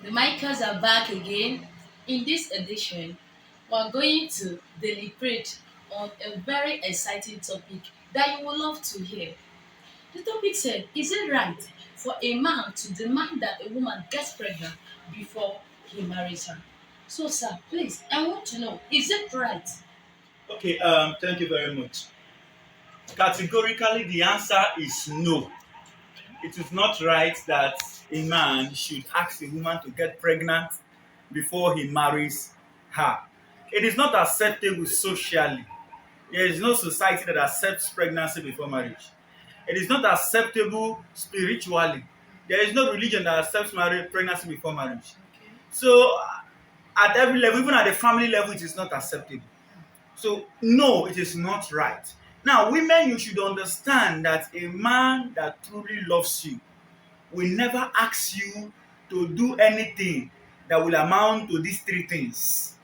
The Micahs are back again. In this edition, we're going to deliberate on a very exciting topic that you will love to hear. The topic said, is it right for a man to demand that a woman gets pregnant before he marries her? So, sir, please, I want to know, is it right? Okay, thank you very much. Categorically, the answer is no. It is not right that a man should ask a woman to get pregnant before he marries her. It is not acceptable socially. There is no society that accepts pregnancy before marriage. It is not acceptable spiritually. There is no religion that accepts pregnancy before marriage. Okay. So, at every level, even at the family level, it is not acceptable. So, no, it is not right. Now, women, you should understand that a man that truly loves you will never ask you to do anything that will amount to these three things.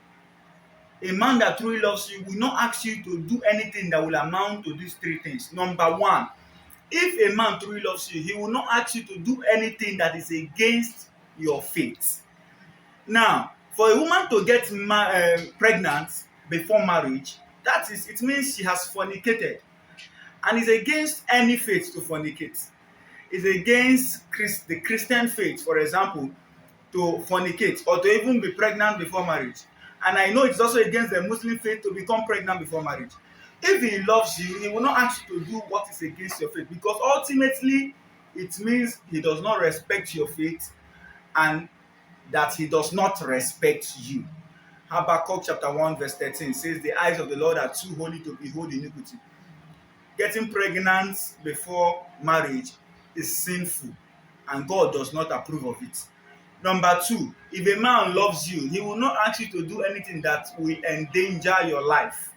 A man that truly loves you will not ask you to do anything that will amount to these three things. Number one, if a man truly loves you, he will not ask you to do anything that is against your faith. Now, for a woman to get pregnant before marriage, that is, it means she has fornicated, and is against any faith to fornicate. It's against the Christian faith, for example, to fornicate or to even be pregnant before marriage. And I know it's also against the Muslim faith to become pregnant before marriage. If he loves you, he will not ask you to do what is against your faith, because ultimately it means he does not respect your faith and that he does not respect you. Habakkuk chapter 1 verse 13 says, the eyes of the Lord are too holy to behold iniquity. Getting pregnant before marriage is sinful and God does not approve of it. Number two, if a man loves you, he will not ask you to do anything that will endanger your life.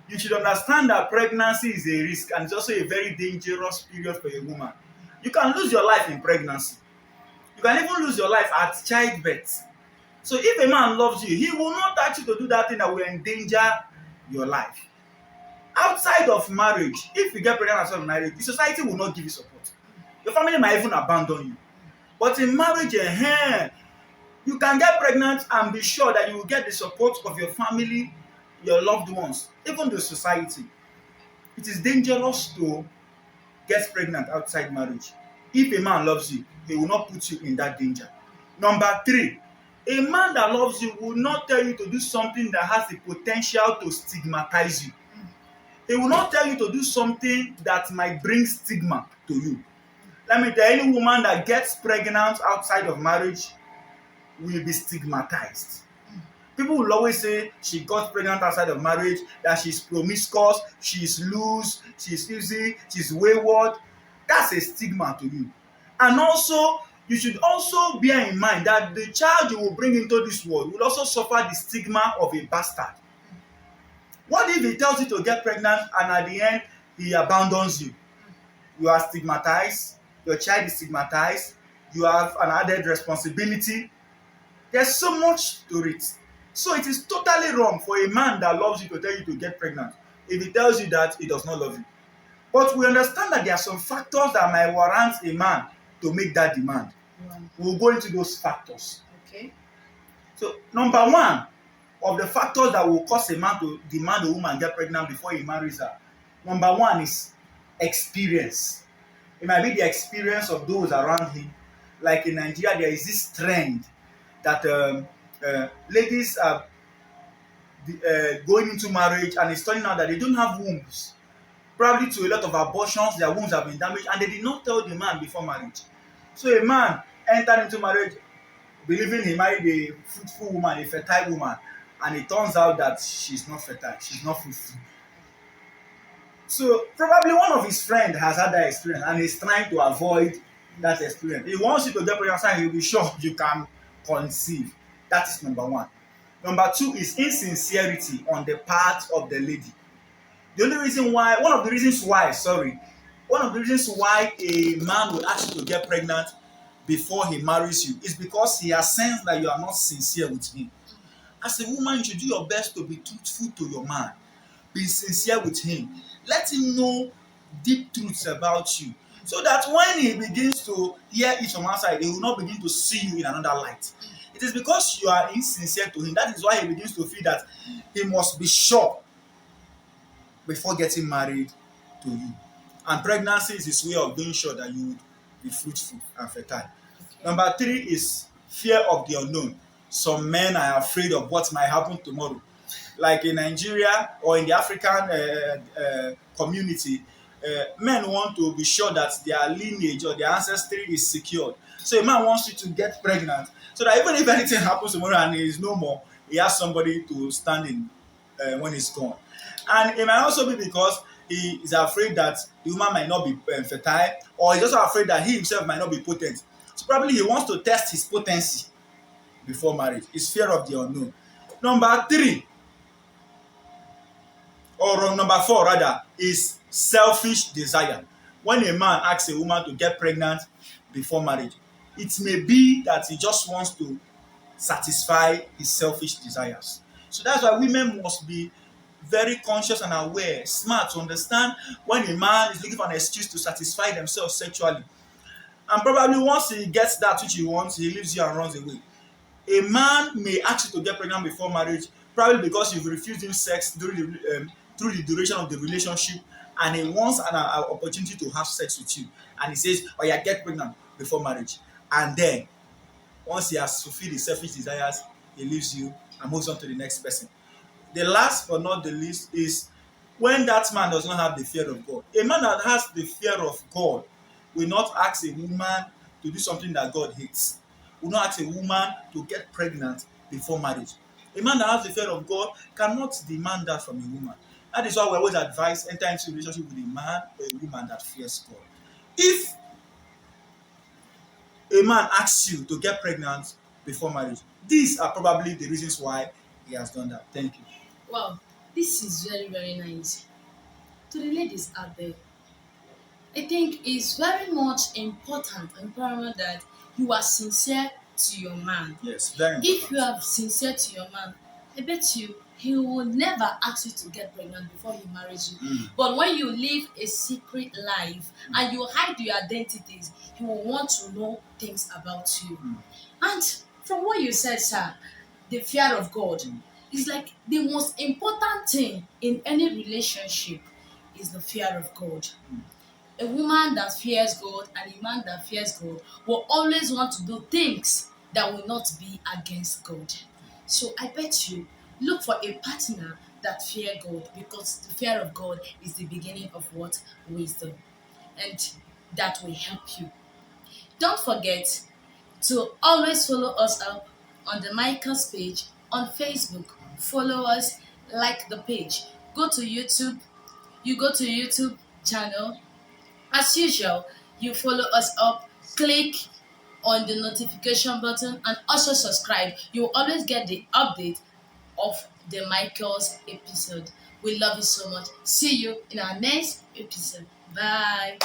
You should understand that pregnancy is a risk and it's also a very dangerous period for a woman. You can lose your life in pregnancy. You can even lose your life at childbirth. So if a man loves you, he will not ask you to do that thing that will endanger your life. Outside of marriage, if you get pregnant outside of marriage, the society will not give you support. Your family might even abandon you. But in marriage, you can get pregnant and be sure that you will get the support of your family, your loved ones, even the society. It is dangerous to get pregnant outside marriage. If a man loves you, he will not put you in that danger. Number three, a man that loves you will not tell you to do something that has the potential to stigmatize you. He will not tell you to do something that might bring stigma to you. Let me tell you, any woman that gets pregnant outside of marriage will be stigmatized. People will always say she got pregnant outside of marriage, that she's promiscuous, she's loose, she's easy, she's wayward. That's a stigma to you. And also, you should also bear in mind that the child you will bring into this world will also suffer the stigma of a bastard. What if he tells you to get pregnant and at the end he abandons you? You are stigmatized, your child is stigmatized, you have an added responsibility. There's so much to it. So it is totally wrong for a man that loves you to tell you to get pregnant if he tells you that he does not love you. But we understand that there are some factors that might warrant a man to make that demand. We'll go into those factors. Okay. So, number one of the factors that will cause a man to demand a woman get pregnant before he marries her, number one is experience. It might be the experience of those around him. Like in Nigeria, there is this trend that ladies are going into marriage and it's turning out that they don't have wombs. Probably to a lot of abortions, their wombs have been damaged and they did not tell the man before marriage. So a man entered into marriage believing he married a fruitful woman, a fertile woman, and it turns out that she's not fertile, she's not fruitful. So probably one of his friends has had that experience and is trying to avoid that experience. He wants you to get pregnant and he'll be sure you can conceive. That is number one. Number two is insincerity on the part of the lady. One of the reasons why a man will ask you to get pregnant before he marries you is because he has sensed that you are not sincere with him. As a woman, you should do your best to be truthful to your man. Be sincere with him. Let him know deep truths about you, so that when he begins to hear it from outside, he will not begin to see you in another light. It is because you are insincere to him. That is why he begins to feel that he must be sure before getting married to you. And pregnancy is his way of being sure that you would be fruitful and fertile. Okay. Number three is fear of the unknown. Some men are afraid of what might happen tomorrow. Like in Nigeria or in the African community, men want to be sure that their lineage or their ancestry is secured. So a man wants you to get pregnant so that even if anything happens tomorrow and he is no more, he has somebody to stand in when he's gone. And it might also be because he is afraid that the woman might not be fertile, or he's also afraid that he himself might not be potent. So probably he wants to test his potency before marriage. It's fear of the unknown. Number three, or number four rather, is selfish desire. When a man asks a woman to get pregnant before marriage, it may be that he just wants to satisfy his selfish desires. So that's why women must be very conscious and aware, smart to understand when a man is looking for an excuse to satisfy themselves sexually. And probably once he gets that which he wants, he leaves you and runs away. A man may ask you to get pregnant before marriage, probably because you've refused him sex through the duration of the relationship, and he wants an opportunity to have sex with you. And he says, "Oh yeah, get pregnant before marriage." And then, once he has fulfilled his selfish desires, he leaves you and moves on to the next person. The last but not the least is when that man does not have the fear of God. A man that has the fear of God will not ask a woman to do something that God hates. Will not ask a woman to get pregnant before marriage. A man that has the fear of God cannot demand that from a woman. That is why we always advise enter into a relationship with a man or a woman that fears God. If a man asks you to get pregnant before marriage, these are probably the reasons why he has done that. Thank you. Wow, this is very, very nice. To the ladies out there, I think it's very much important and paramount that you are sincere to your man. Yes, very If you important. are sincere to your man, I bet you he will never ask you to get pregnant before he marries you. Mm. But when you live a secret life and you hide your identities, he will want to know things about you. Mm. And from what you said, sir, the fear of God Mm. is like the most important thing in any relationship is the fear of God. A woman that fears God and a man that fears God will always want to do things that will not be against God. So I bet you look for a partner that fear God, because the fear of God is the beginning of what? Wisdom. And that will help you. Don't forget to always follow us up on the Michaels page on Facebook. Follow us, like the page. Go to YouTube. You go to YouTube channel. As usual, you follow us up, click on the notification button, and also subscribe. You will always get the update of the Michaels episode. We love you so much. See you in our next episode. Bye.